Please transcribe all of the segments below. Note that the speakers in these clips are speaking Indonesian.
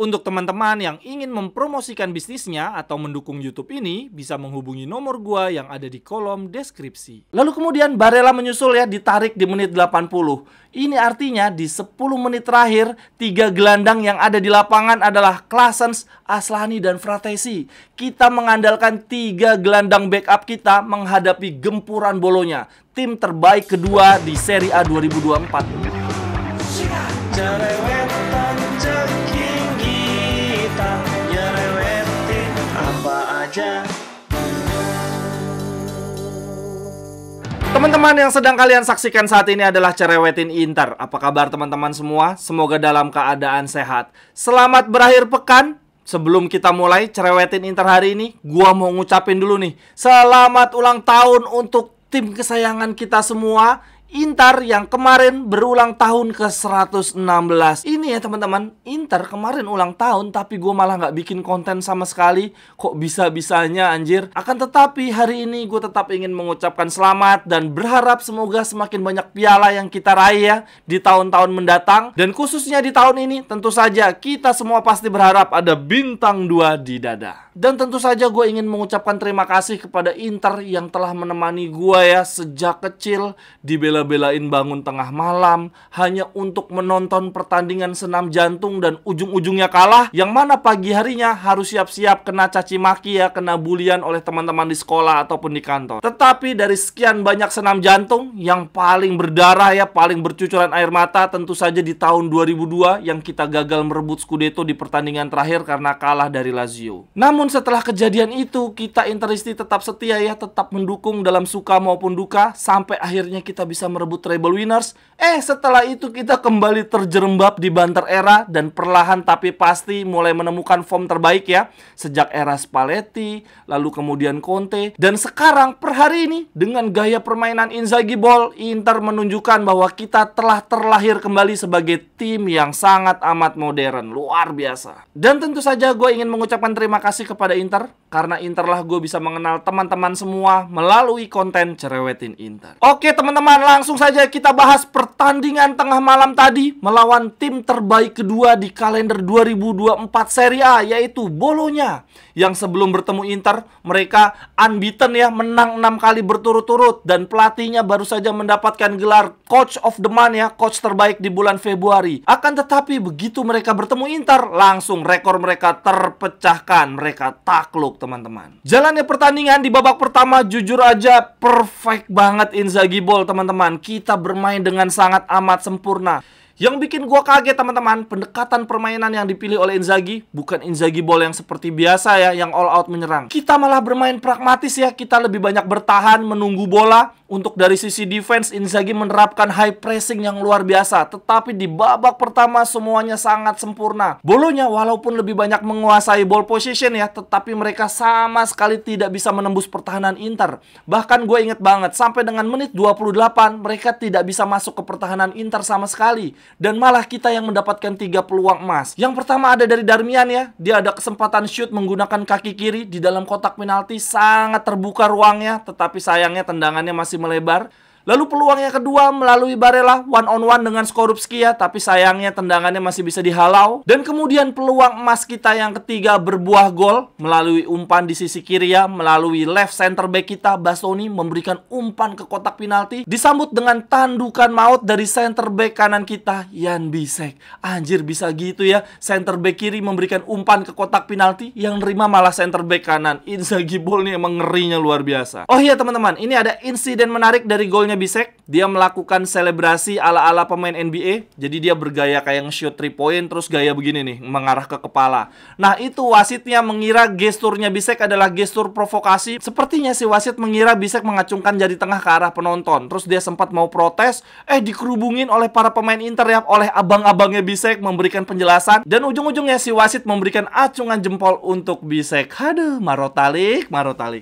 Untuk teman-teman yang ingin mempromosikan bisnisnya atau mendukung YouTube ini, bisa menghubungi nomor gua yang ada di kolom deskripsi. Lalu kemudian Barella menyusul ya, ditarik di menit 80. Ini artinya di 10 menit terakhir, 3 gelandang yang ada di lapangan adalah Claessens, Aslani, dan Fratesi. Kita mengandalkan 3 gelandang backup kita menghadapi gempuran Bolonya, tim terbaik kedua di Serie A 2024. Teman-teman yang sedang kalian saksikan saat ini adalah Cerewetin Inter. Apa kabar teman-teman semua? Semoga dalam keadaan sehat. Selamat berakhir pekan. Sebelum kita mulai Cerewetin Inter hari ini, gua mau ngucapin dulu nih, selamat ulang tahun untuk tim kesayangan kita semua, Inter, yang kemarin berulang tahun ke 116. Ini ya teman-teman, Inter kemarin ulang tahun tapi gue malah nggak bikin konten sama sekali. Kok bisa-bisanya anjir. Akan tetapi hari ini gue tetap ingin mengucapkan selamat dan berharap semoga semakin banyak piala yang kita raih ya di tahun-tahun mendatang. Dan khususnya di tahun ini tentu saja kita semua pasti berharap ada bintang 2 di dada. Dan tentu saja gue ingin mengucapkan terima kasih kepada Inter yang telah menemani gue ya sejak kecil, dibela-belain bangun tengah malam hanya untuk menonton pertandingan senam jantung dan ujung-ujungnya kalah, yang mana pagi harinya harus siap-siap kena caci maki ya, kena bulian oleh teman-teman di sekolah ataupun di kantor. Tetapi dari sekian banyak senam jantung, yang paling berdarah ya, paling bercucuran air mata tentu saja di tahun 2002 yang kita gagal merebut Scudetto di pertandingan terakhir karena kalah dari Lazio. Namun setelah kejadian itu, kita Interisti tetap setia ya, tetap mendukung dalam suka maupun duka sampai akhirnya kita bisa merebut treble winners. Setelah itu kita kembali terjerembab di banter era dan perlahan tapi pasti mulai menemukan form terbaik ya, sejak era Spalletti, lalu kemudian Conte, dan sekarang per hari ini dengan gaya permainan Inzaghi Ball, Inter menunjukkan bahwa kita telah terlahir kembali sebagai tim yang sangat amat modern, luar biasa. Dan tentu saja gue ingin mengucapkan terima kasih kepada Inter, karena Inter lah gue bisa mengenal teman-teman semua melalui konten Cerewetin Inter. Oke teman-teman, langsung saja kita bahas pertandingan tengah malam tadi melawan tim terbaik kedua di kalender 2024 Serie A, yaitu Bolonya. Yang sebelum bertemu Inter, mereka unbeaten ya, menang 6 kali berturut-turut, dan pelatihnya baru saja mendapatkan gelar Coach of the Month ya, coach terbaik di bulan Februari. Akan tetapi begitu mereka bertemu Inter, langsung rekor mereka terpecahkan, mereka takluk teman-teman. Jalannya pertandingan di babak pertama jujur aja perfect banget Inzaghi Ball teman-teman. Kita bermain dengan sangat amat sempurna. Yang bikin gua kaget teman-teman, pendekatan permainan yang dipilih oleh Inzaghi bukan Inzaghi Ball yang seperti biasa ya, yang all out menyerang. Kita malah bermain pragmatis ya, kita lebih banyak bertahan, menunggu bola. Untuk dari sisi defense, Inzaghi menerapkan high pressing yang luar biasa. Tetapi di babak pertama semuanya sangat sempurna. Bolonya walaupun lebih banyak menguasai ball position ya, tetapi mereka sama sekali tidak bisa menembus pertahanan Inter. Bahkan gue inget banget, sampai dengan menit 28 mereka tidak bisa masuk ke pertahanan Inter sama sekali. Dan malah kita yang mendapatkan 3 peluang emas. Yang pertama ada dari Darmian ya, dia ada kesempatan shoot menggunakan kaki kiri di dalam kotak penalti, sangat terbuka ruangnya, tetapi sayangnya tendangannya masih melebar. Lalu peluang yang kedua melalui Barella, one on one dengan Skorupski ya, tapi sayangnya tendangannya masih bisa dihalau. Dan kemudian peluang emas kita yang ketiga berbuah gol melalui umpan di sisi kiri ya, melalui left center back kita Bastoni memberikan umpan ke kotak penalti, disambut dengan tandukan maut dari center back kanan kita Jan Bisek. Anjir, bisa gitu ya, center back kiri memberikan umpan ke kotak penalti, yang nerima malah center back kanan. Inzaghi Ball nih emang ngerinya luar biasa. Oh iya teman-teman, ini ada insiden menarik dari golnya Bisek. Dia melakukan selebrasi ala-ala pemain NBA. Jadi dia bergaya kayak nge-shoot 3 point, terus gaya begini nih, mengarah ke kepala. Nah itu wasitnya mengira gesturnya Bisek adalah gestur provokasi. Sepertinya si wasit mengira Bisek mengacungkan jari tengah ke arah penonton. Terus dia sempat mau protes, dikerubungin oleh para pemain Inter ya, oleh abang-abangnya Bisek memberikan penjelasan. Dan ujung-ujungnya si wasit memberikan acungan jempol untuk Bisek. Aduh, marotalik.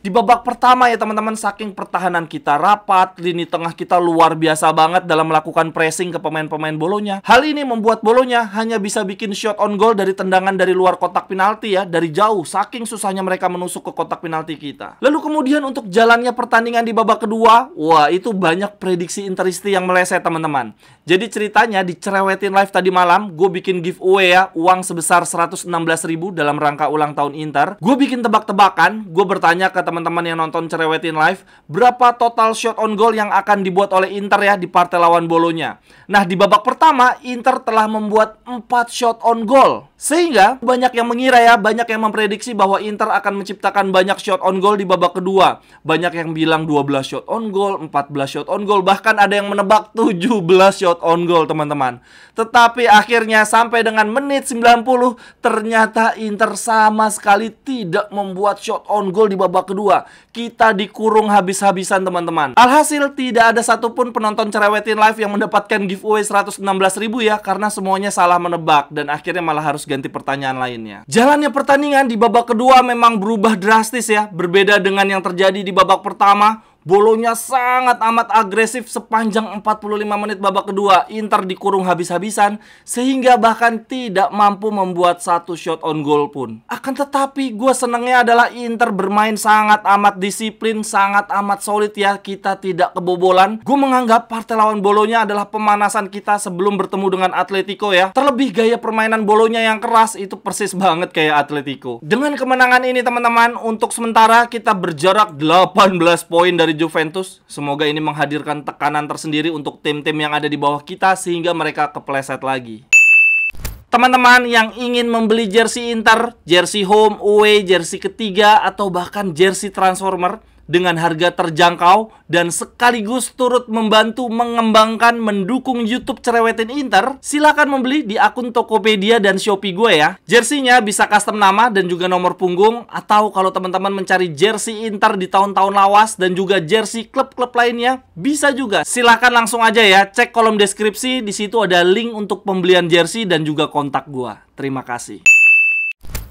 Di babak pertama ya teman-teman, saking pertahanan kita rapat, lini tengah kita luar biasa banget dalam melakukan pressing ke pemain-pemain Bolonya. Hal ini membuat Bolonya hanya bisa bikin shot on goal dari tendangan dari luar kotak penalti ya, dari jauh, saking susahnya mereka menusuk ke kotak penalti kita. Lalu kemudian untuk jalannya pertandingan di babak kedua, wah itu banyak prediksi Interisti yang meleset teman-teman. Jadi ceritanya di Cerewetin Live tadi malam, gue bikin giveaway ya, uang sebesar 116.000 dalam rangka ulang tahun Inter. Gue bikin tebak-tebakan, gue bertanya ke teman-teman yang nonton Cerewetin Live, berapa total shot on goal yang akan dibuat oleh Inter ya di partai lawan Bolonya. Nah, di babak pertama, Inter telah membuat 4 shot on goal. Sehingga banyak yang mengira ya, banyak yang memprediksi bahwa Inter akan menciptakan banyak shot on goal di babak kedua. Banyak yang bilang 12 shot on goal, 14 shot on goal, bahkan ada yang menebak 17 shot on goal teman-teman. Tetapi akhirnya sampai dengan menit 90, ternyata Inter sama sekali tidak membuat shot on goal di babak kedua. Kita dikurung habis-habisan teman-teman. Alhasil tidak ada satupun penonton Cerewetin Live yang mendapatkan giveaway 116.000 ya, karena semuanya salah menebak dan akhirnya malah harus ganti pertanyaan lainnya. Jalannya pertandingan di babak kedua memang berubah drastis ya, berbeda dengan yang terjadi di babak pertama. Bolonya sangat amat agresif sepanjang 45 menit babak kedua. Inter dikurung habis-habisan sehingga bahkan tidak mampu membuat satu shot on goal pun. Akan tetapi gue senangnya adalah Inter bermain sangat amat disiplin, sangat amat solid ya. Kita tidak kebobolan. Gue menganggap partai lawan Bolonya adalah pemanasan kita sebelum bertemu dengan Atletico ya. Terlebih gaya permainan Bolonya yang keras itu persis banget kayak Atletico. Dengan kemenangan ini teman-teman, untuk sementara kita berjarak 18 poin dari Juventus. Semoga ini menghadirkan tekanan tersendiri untuk tim-tim yang ada di bawah kita sehingga mereka kepleset lagi. Teman-teman yang ingin membeli jersey Inter, jersey home, away, jersey ketiga, atau bahkan jersey transformer dengan harga terjangkau dan sekaligus turut membantu mengembangkan, mendukung YouTube Cerewetin Inter, silakan membeli di akun Tokopedia dan Shopee gue ya. Jersey-nya bisa custom nama dan juga nomor punggung, atau kalau teman-teman mencari jersey Inter di tahun-tahun lawas dan juga jersey klub-klub lainnya, bisa juga. Silakan langsung aja ya, cek kolom deskripsi, di situ ada link untuk pembelian jersey dan juga kontak gue. Terima kasih.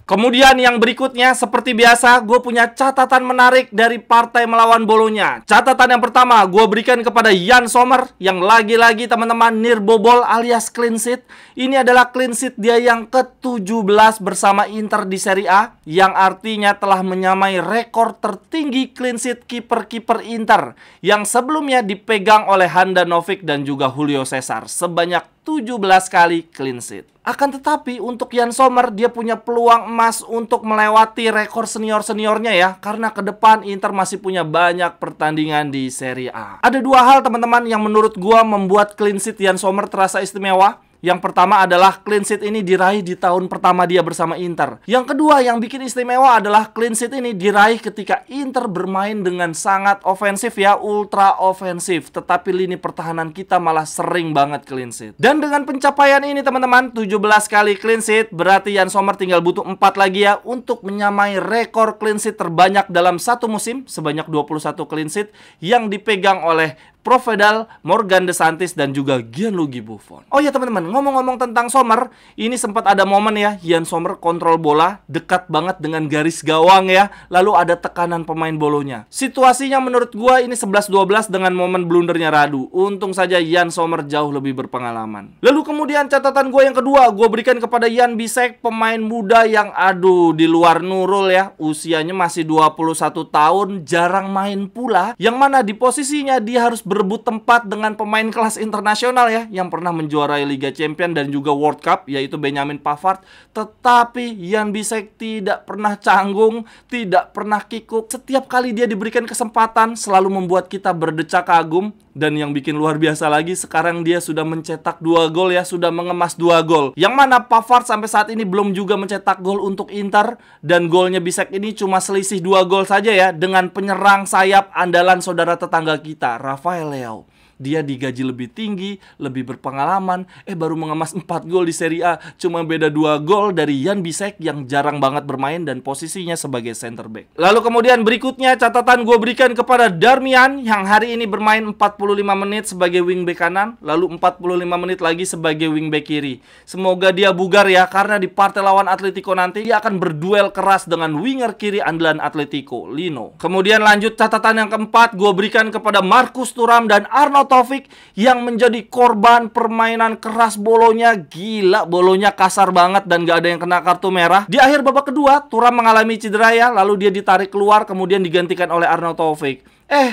Kemudian yang berikutnya, seperti biasa, gue punya catatan menarik dari partai melawan Bolonya. Catatan yang pertama, gue berikan kepada Yann Sommer, yang lagi-lagi teman-teman nirbobol alias clean sheet. Ini adalah clean sheet dia yang ke-17 bersama Inter di Serie A, yang artinya telah menyamai rekor tertinggi clean sheet kiper-kiper Inter, yang sebelumnya dipegang oleh Handanovic dan juga Julio Cesar, sebanyak 17 kali clean sheet. Akan tetapi untuk Yann Sommer, dia punya peluang emas untuk melewati rekor senior-seniornya ya, karena ke depan Inter masih punya banyak pertandingan di Serie A. Ada dua hal teman-teman yang menurut gua membuat clean sheet Yann Sommer terasa istimewa. Yang pertama adalah clean sheet ini diraih di tahun pertama dia bersama Inter. Yang kedua yang bikin istimewa adalah clean sheet ini diraih ketika Inter bermain dengan sangat ofensif ya, ultra ofensif. Tetapi lini pertahanan kita malah sering banget clean sheet. Dan dengan pencapaian ini teman-teman, 17 kali clean sheet, berarti Yann Sommer tinggal butuh 4 lagi ya untuk menyamai rekor clean sheet terbanyak dalam satu musim, sebanyak 21 clean sheet yang dipegang oleh Provedel, Morgan De Santis, dan juga Gianluigi Buffon. Oh ya teman-teman, ngomong-ngomong tentang Sommer, ini sempat ada momen ya, Yann Sommer kontrol bola, dekat banget dengan garis gawang ya, lalu ada tekanan pemain Bolonya. Situasinya menurut gua ini 11-12 dengan momen blundernya Radu. Untung saja Yann Sommer jauh lebih berpengalaman. Lalu kemudian catatan gua yang kedua, gua berikan kepada Jan Bisek, pemain muda yang aduh di luar nurul ya, usianya masih 21 tahun, jarang main pula, yang mana di posisinya dia harus berebut tempat dengan pemain kelas internasional ya, yang pernah menjuarai Liga Champions dan juga World Cup, yaitu Benjamin Pavard. Tetapi Jan Bisek tidak pernah canggung, tidak pernah kikuk. Setiap kali dia diberikan kesempatan selalu membuat kita berdecak kagum. Dan yang bikin luar biasa lagi, sekarang dia sudah mencetak 2 gol ya, sudah mengemas 2 gol. Yang mana Pavard sampai saat ini belum juga mencetak gol untuk Inter, dan golnya Bisek ini cuma selisih 2 gol saja ya, dengan penyerang sayap andalan saudara tetangga kita, Rafael Leao. Dia digaji lebih tinggi, lebih berpengalaman, baru mengemas 4 gol di Serie A. Cuma beda 2 gol dari Jan Bisek yang jarang banget bermain dan posisinya sebagai center back. Lalu kemudian berikutnya catatan gue berikan kepada Darmian yang hari ini bermain 45 menit sebagai wingback kanan, lalu 45 menit lagi sebagai wingback kiri. Semoga dia bugar ya, karena di partai lawan Atletico nanti dia akan berduel keras dengan winger kiri andalan Atletico, Lino. Kemudian lanjut catatan yang keempat gue berikan kepada Marcus Thuram dan Arnaud Taufik yang menjadi korban permainan keras Bolonya. Gila, Bolonya kasar banget dan gak ada yang kena kartu merah. Di akhir babak kedua, Thuram mengalami cedera ya, lalu dia ditarik keluar kemudian digantikan oleh Arnaud Taufik.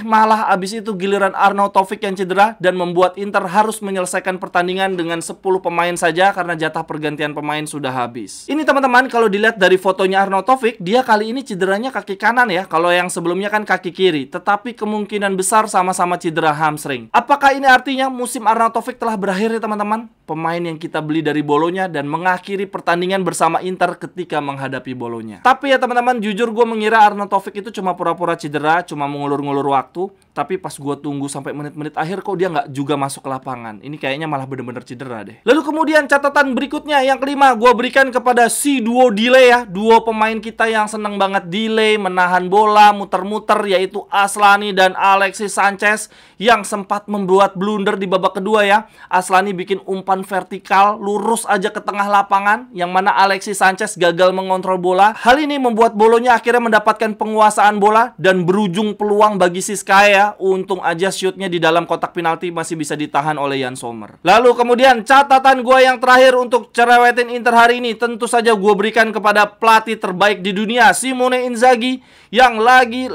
Malah abis itu giliran Arnaud Taufik yang cedera dan membuat Inter harus menyelesaikan pertandingan dengan 10 pemain saja karena jatah pergantian pemain sudah habis. Ini teman-teman, kalau dilihat dari fotonya Arnaud Taufik, dia kali ini cederanya kaki kanan ya. Kalau yang sebelumnya kan kaki kiri, tetapi kemungkinan besar sama-sama cedera hamstring. Apakah ini artinya musim Arnaud Taufik telah berakhir ya teman-teman? Pemain yang kita beli dari Bolonya dan mengakhiri pertandingan bersama Inter ketika menghadapi Bolonya. Tapi ya teman-teman, jujur gue mengira Arnaud Taufik itu cuma pura-pura cedera, cuma mengulur-ngulur waktu, tapi pas gue tunggu sampai menit-menit akhir kok dia nggak juga masuk ke lapangan. Ini kayaknya malah bener-bener cedera deh. Lalu kemudian catatan berikutnya yang kelima gue berikan kepada si duo delay ya, duo pemain kita yang seneng banget delay, menahan bola, muter-muter, yaitu Aslani dan Alexis Sanchez yang sempat membuat blunder di babak kedua ya. Aslani bikin umpan vertikal lurus aja ke tengah lapangan, yang mana Alexis Sanchez gagal mengontrol bola. Hal ini membuat Bolonya akhirnya mendapatkan penguasaan bola dan berujung peluang bagi Siskaya. Untung aja shootnya di dalam kotak penalti masih bisa ditahan oleh Jan Sommer. Lalu kemudian catatan gue yang terakhir untuk cerewetin Inter hari ini, tentu saja gue berikan kepada pelatih terbaik di dunia, Simone Inzaghi, yang lagi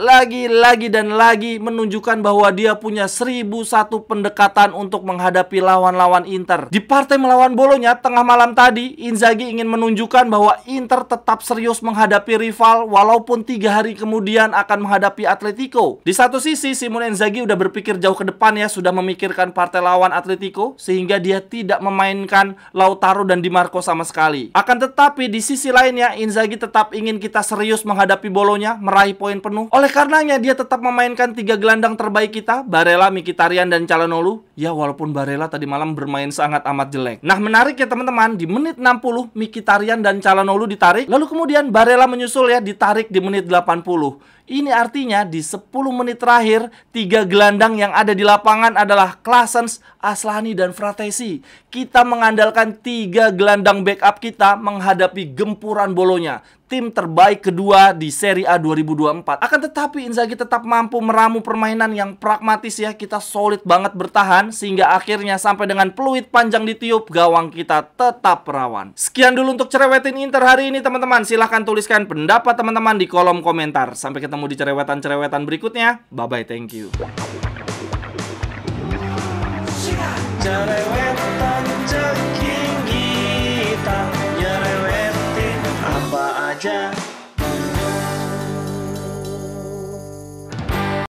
menunjukkan bahwa dia punya 1001 pendekatan untuk menghadapi lawan-lawan Inter. Di partai melawan Bolonya tengah malam tadi, Inzaghi ingin menunjukkan bahwa Inter tetap serius menghadapi rival walaupun 3 hari kemudian akan menghadapi Atletico. Di satu sisi, Simone Inzaghi udah berpikir jauh ke depan ya, sudah memikirkan partai lawan Atletico, sehingga dia tidak memainkan Lautaro dan Di Marco sama sekali. Akan tetapi di sisi lainnya, Inzaghi tetap ingin kita serius menghadapi Bolonya, meraih poin penuh. Oleh karenanya, dia tetap memainkan 3 gelandang terbaik kita, Barella, Mkhitaryan, dan Calhanoglu. Ya, walaupun Barella tadi malam bermain sangat amat jelek. Nah, menarik ya teman-teman, di menit 60, Mkhitaryan dan Calhanoglu ditarik, lalu kemudian Barella menyusul ya, ditarik di menit 80. Ini artinya di 10 menit terakhir, 3 gelandang yang ada di lapangan adalah Claessens, Aslani, dan Fratesi. Kita mengandalkan 3 gelandang backup kita menghadapi gempuran Bolonya, tim terbaik kedua di Serie A 2024. Akan tetapi Inzaghi tetap mampu meramu permainan yang pragmatis ya. Kita solid banget bertahan sehingga akhirnya sampai dengan peluit panjang ditiup, gawang kita tetap rawan. Sekian dulu untuk cerewetin Inter hari ini teman-teman. Silahkan tuliskan pendapat teman-teman di kolom komentar. Sampai ketemu di cerewetan-cerewetan berikutnya. Bye-bye, thank you. Cerewetan ceking kita, nyerewetin apa aja.